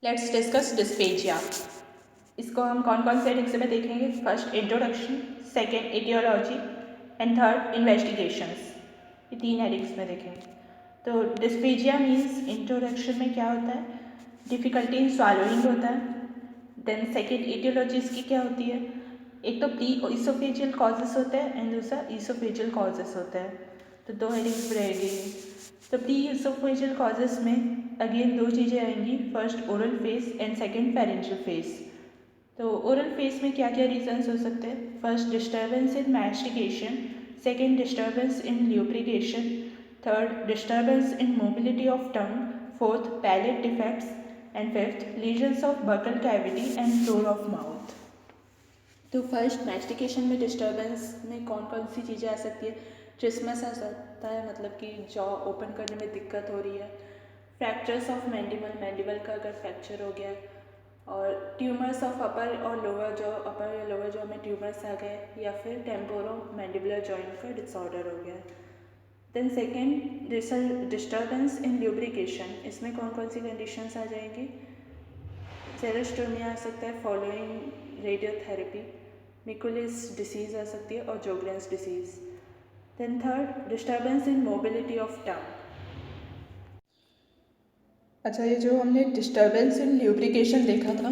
Let's discuss dysphasia. इसको हम कौन कौन से हेडिंग्स में देखेंगे? First introduction, second aetiology and third investigations. ये 3 हेडिंग्स में देखेंगे। तो डिस्पेजिया मीन्स इंट्रोडक्शन में क्या होता है? डिफ़िकल्टी इन स्वालोइंग होता है। देन सेकेंड एटियोलॉजी इसकी क्या होती है? एक तो प्री ईसोफेजियल कॉजेस होते हैं एंड दूसरा ईसोफेजियल कॉजेस होता है। तो 2 हेडिंग्स रहेगी। तो प्री ईसोफेजियल कॉजेस में अगेन 2 चीज़ें आएंगी, first oral phase and second pharyngeal phase. तो ओरल फेस में क्या क्या रीजंस हो सकते हैं? First disturbance in mastication, second disturbance in lubrication, third disturbance in mobility of tongue, fourth palate defects and fifth lesions of buccal cavity and floor of mouth. तो first mastication में disturbance में कौन कौन सी चीज़ें आ सकती है? ट्रिस्मस आ सकता है, मतलब कि जॉ ओपन करने में दिक्कत हो रही है। फ्रैक्चर्स ऑफ मैंडिबल का अगर फ्रैक्चर हो गया, और ट्यूमर्स ऑफ अपर और लोअर जॉ, अपर या लोअर जॉ में ट्यूमर्स आ गए, या फिर टेम्पोरो मैंडिबुलर जॉइंट का डिसऑर्डर हो गया। Then second disturbance in lubrication, इसमें कौन कौन सी कंडीशंस आ जाएंगी? सेरोस्टोमिया आ सकता है फॉलोइंग रेडियोथेरेपी, मिकुलिस डिसीज़ आ सकती है और Sjogren's disease. Then third disturbance in mobility of tongue. अच्छा, ये जो हमने डिस्टर्बेंस इन ल्यूब्रिकेशन देखा था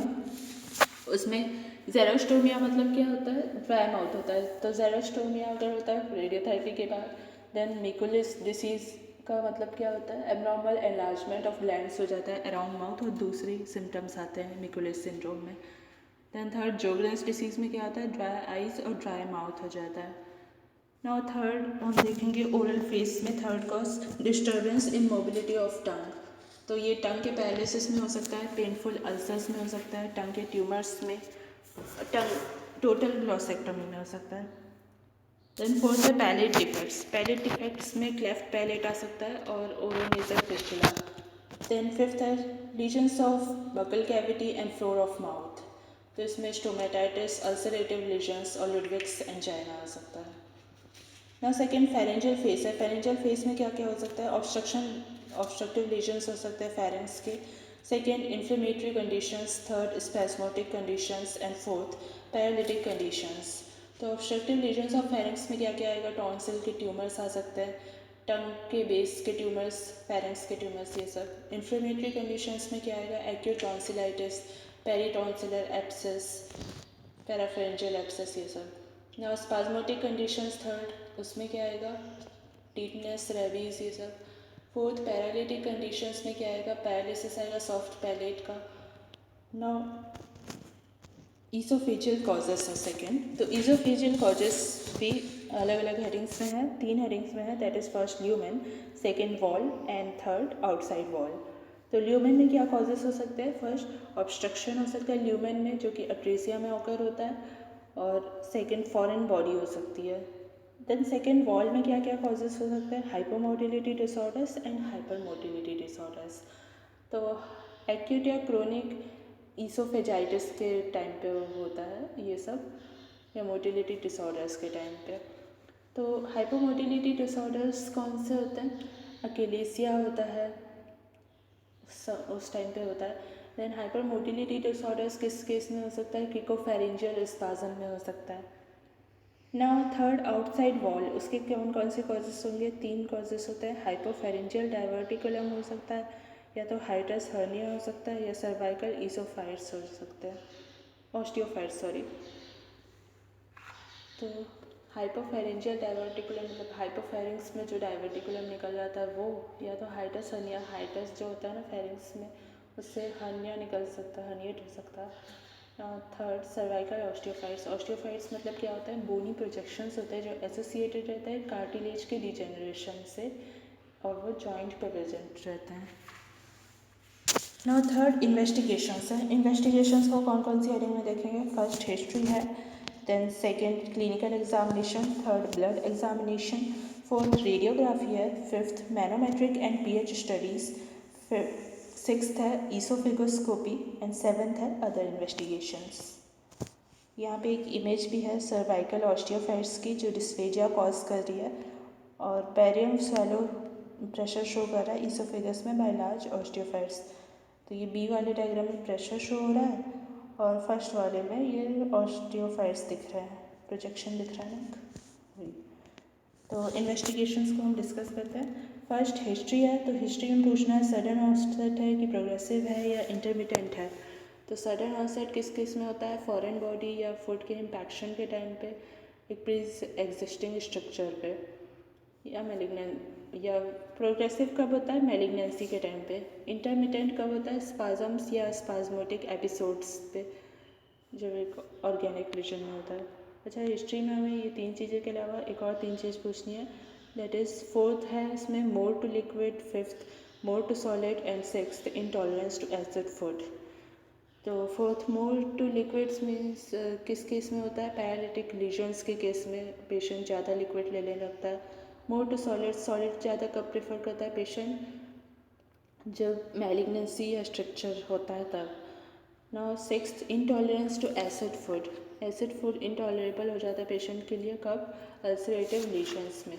उसमें जेरोस्टोमिया मतलब क्या होता है? ड्राई माउथ होता है। तो जेरोस्टोमिया अगर होता है रेडियोथेरेपी के बाद, देन मिकुलिस डिसीज़ का मतलब क्या होता है? एबनॉर्मल एनलार्जमेंट ऑफ ग्लैंड्स हो जाता है अराउंड माउथ, और दूसरी सिम्टम्स आते हैं मिकुलिस सिंड्रोम में। देन थर्ड जोग्रेंस डिसीज़ में क्या होता है? ड्राई आइज और ड्राई माउथ हो जाता है। नाउ थर्ड हम देखेंगे ओरल फेस में third cause disturbance in mobility of टंग। तो ये टंग के पैरालिसिस में हो सकता है, पेनफुल अल्सर्स में हो सकता है, टंग के ट्यूमर्स में, टंग टोटल ग्लॉसेक्टोमी में हो सकता है। देन फोर्थ है पैलेट डिफेक्ट्स। पैलेट डिफेक्ट्स में क्लेफ्ट पैलेट आ सकता है और ओरोनेजल फिस्टुला। देन फिफ्थ है lesions of buccal cavity and floor of mouth. तो इसमें स्टोमेटाइटिस, अल्सरेटिव लीजन्स और लुडविग्स एंजाइना आ सकता है। ना सेकेंड फेरेंजियल फेस है। फेरेंजियल फेस में क्या क्या हो सकता है? ऑब्स्ट्रक्टिव लीजन्स हो सकते हैं फेरेंस के। Second inflammatory conditions, third spasmodic conditions and fourth paralytic conditions. तो ऑब्स्ट्रक्टिव लीजन्स ऑफ फेरेंस में क्या क्या आएगा? टॉन्सिल के ट्यूमर्स आ सकते हैं, टंग के बेस के ट्यूमर्स, फेरेंस के ट्यूमर्स, ये सब। इन्फ्लेमेटरी कंडीशंस में क्या आएगा? एक्यूट टॉन्सिलाइटिस, पेरीटॉन्सिलर एब्सेस, पैराफेरेंजियल एब्सेस, ये सब। ना स्पाज्मोटिक कंडीशंस थर्ड, उसमें क्या आएगा? टीटनेस, रेबीज, ये सब। फोर्थ पैरालिटिक कंडीशंस में क्या आएगा? पैरालिसिस आएगा सॉफ्ट पैलेट का। ना ईसोफेजियल कॉजेस है सेकेंड। तो ईसोफेजियल कॉजेस भी अलग अलग हेडिंग्स में है, 3 हेडिंग्स में है। That is first lumen, second wall and third outside wall. तो ल्यूमेन में क्या कॉजेस हो सकते हैं? फर्स्ट ऑब्स्ट्रक्शन हो सकता है ल्यूमेन में, जो कि अट्रेसिया में ऑकर होता है, और सेकेंड फॉरेन बॉडी हो सकती है। देन सेकेंड वॉल में क्या क्या कॉजेस हो सकते हैं? Hypomotility disorders and hypermotility disorders. तो एक्यूट या क्रोनिक ईसोफेजाइटिस के टाइम पे होता है ये सब, या मोटिलिटी डिसऑर्डर्स के टाइम पे। तो हाइपोमोटिलिटी डिसऑर्डर्स कौन से होते हैं? अकेलेसिया होता है, उस टाइम पे होता है। देन हाइपर मोटिलिटी डिसऑर्डर्स किस केस में हो सकता है? क्रिकोफेरेंजियल स्पाज्म में हो सकता है। नाउ थर्ड आउटसाइड वॉल, उसके कौन कौन से कॉजेस होंगे? 3 कॉजेस होते हैं। हाइपोफेरेंजियल डाइवर्टिकुलम हो सकता है, या तो हाइटस हर्निया हो सकता है, या सर्वाइकल ईसोफाइट्स हो सकते हैं, ऑस्टियोफाइट्स सॉरी। तो हाइपोफेरेंजियल डाइवर्टिकुलम मतलब हाइपोफेरिंग्स में जो डाइवर्टिकुलम निकल जाता है वो, या तो हाइटस हर्निया, हाइटस जो होता है ना फेरिंग्स में, उससे हर्निया निकल सकता है, हर्निएट हो सकता है। Third cervical osteophytes. ऑस्टियोफाइट्स मतलब क्या होता है? बोनी प्रोजेक्शंस होते हैं जो एसोसिएटेड रहते हैं कार्टिलेज के डिजेनरेशन से, और वो जॉइंट पे प्रेजेंट रहते हैं। नाउ थर्ड इन्वेस्टिगेशंस है। इन्वेस्टिगेशंस को कौन कौन सी हेडिंग में देखेंगे? फर्स्ट हिस्ट्री है, then second clinical examination, third blood examination, fourth radiography है, fifth manometric and pH studies, sixth है ईसोफेगोस्कोपी एंड सेवन्थ है अदर इन्वेस्टिगेशंस। यहाँ पे एक इमेज भी है सर्वाइकल ऑस्टियोफाइट्स की जो डिस्फेजिया कॉज कर रही है, और पेरियम स्वैलो प्रेशर शो कर रहा है ईसोफेगस में बाय लार्ज ऑस्टियोफाइट्स। तो ये बी वाले डायग्राम में प्रेशर शो हो रहा है और फर्स्ट वाले में ये ऑस्टियोफाइट्स दिख रहे हैं, प्रोजेक्शन दिख रहा है ना। तो इन्वेस्टिगेशंस को हम डिस्कस करते हैं। फर्स्ट हिस्ट्री है, तो हिस्ट्री में पूछना है सडन ऑनसेट है कि प्रोग्रेसिव है या इंटरमिटेंट है। तो सडन ऑनसेट किस केस में होता है, फॉरेन बॉडी या फूड के इम्पैक्शन के टाइम पे, एक प्रीज एग्जिस्टिंग स्ट्रक्चर पे, या मैलिग्नेंट। या प्रोग्रेसिव कब होता है, मैलिग्नेंसी के टाइम पे। इंटरमिटेंट कब होता है, स्पाजम्स या स्पाजमोटिक एपिसोड्स पे, जब एक ऑर्गेनिक रीजन में होता है। अच्छा, हिस्ट्री में हमें ये 3 चीज़ें के अलावा एक और 3 चीज़ पूछनी है, दैट इज़ फोर्थ है इसमें more to liquid, fifth more to solid and sixth intolerance to acid food. तो fourth more to liquids means किस केस में होता है, पैरालिटिक लीजन्स के केस में पेशेंट ज़्यादा लिक्विड लेने लगता है। मोर टू सॉलिड, सॉलिड ज़्यादा कब प्रेफर करता है पेशेंट, जब मैलिग्नेंसी या स्ट्रक्चर होता है तब। Now sixth intolerance to acid food, acid food intolerable हो जाता है पेशेंट के लिए कब, अल्सरेटिव लीजन्स में।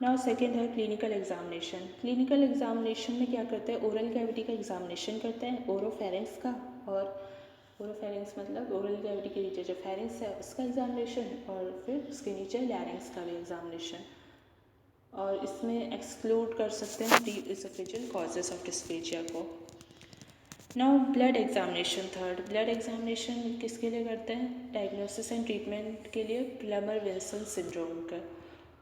नाउ सेकेंड है क्लिनिकल एग्जामिनेशन। क्लिनिकल एग्जामिनेशन में क्या करते हैं, ओरल कैविटी का एग्जामिनेशन करते हैं, ओरोफेरेंक्स का, और ओरोफेरेंक्स मतलब ओरल कैविटी के नीचे जो फेरेंक्स है उसका एग्जामिनेशन, और फिर उसके नीचे लैरिंक्स का भी एग्जामिनेशन। और इसमें एक्सक्लूड कर सकते हैं pre oesophageal causes of dysphagia को। Now blood examination third, blood examination किसके लिए करते हैं, डायग्नोसिस एंड ट्रीटमेंट के लिए प्लमर विल्सन सिंड्रोम का,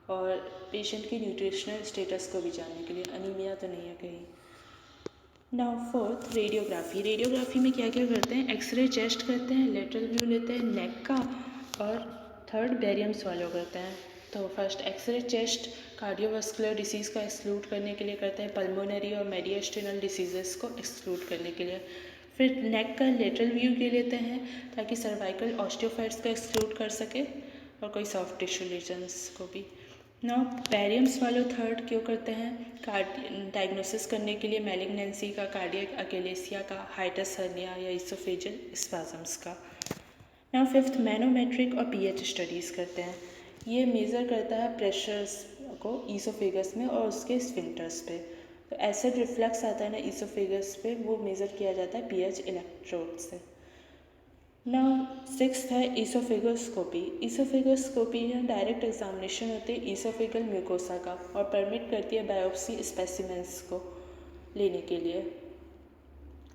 और पेशेंट की न्यूट्रिशनल स्टेटस को भी जानने के लिए, अनीमिया तो नहीं है कहीं। नाउ फोर्थ रेडियोग्राफी, रेडियोग्राफी में क्या क्या करते हैं, एक्सरे चेस्ट करते हैं, लेटरल व्यू लेते हैं नेक का, और थर्ड बेरियम स्वॉलो करते हैं। तो first X ray chest cardiovascular disease का एक्सक्लूड करने के लिए करते हैं, पल्मोनरी और मेडिएस्टिनल डिसीजेस को एक्सक्लूड करने के लिए। फिर नेक का लेटरल व्यू ले लेते हैं ताकि सर्वाइकल ऑस्टियोफाइट्स को एक्सक्लूड कर सके और कोई सॉफ्ट टिश्यू लीजन्स को भी। नाउ बैरियम्स वालों थर्ड क्यों करते हैं, डायग्नोसिस करने के लिए मैलिग्नेंसी का, कार्डियक अकेलेसिया का, हाइटस हर्निया या इसोफेजियल स्पाजम्स का। नाउ फिफ्थ मैनोमेट्रिक और पीएच स्टडीज़ करते हैं, ये मेज़र करता है प्रेशर्स को ईसोफेगस में और उसके स्फिंक्टर्स पे। तो एसिड रिफ्लक्स आता है ना ईसोफेगस पे, वो मेज़र किया जाता है पीएच इलेक्ट्रोड से। नाउ सिक्स्थ है ईसोफेगोस्कोपी। ईसोफेगोस्कोपी में डायरेक्ट एग्जामिनेशन होती है ईसोफेगल म्यूकोसा का और परमिट करती है बायोप्सी स्पेसिमेंट्स को लेने के लिए।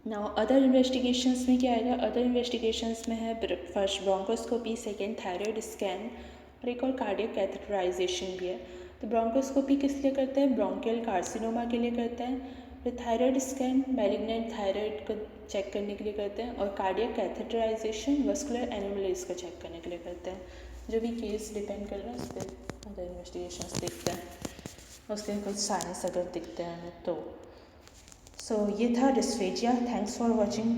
नाउ अदर इन्वेस्टिगेशंस में क्या आएगा, अदर इन्वेस्टिगेशंस में है first bronchoscopy, second thyroid scan, और एक और कार्डियक कैथेटराइजेशन भी है। तो ब्रोंकोस्कोपी किस लिए करते हैं, ब्रोंकियल कार्सिनोमा के लिए करते हैं। फिर थायराइड स्कैन मैलिग्नेंट थायराइड को चेक करने के लिए करते हैं, और कार्डियक कैथेटराइजेशन वस्कुलर एनोमलीज को चेक करने के लिए करते हैं। जो भी केस डिपेंड कर रहा है उस पर अदर इन्वेस्टिगेशंस दिखते हैं, उसके कुछ साइंस अगर दिखते हैं तो। सो ये था डिस्फेजिया। Thanks for watching.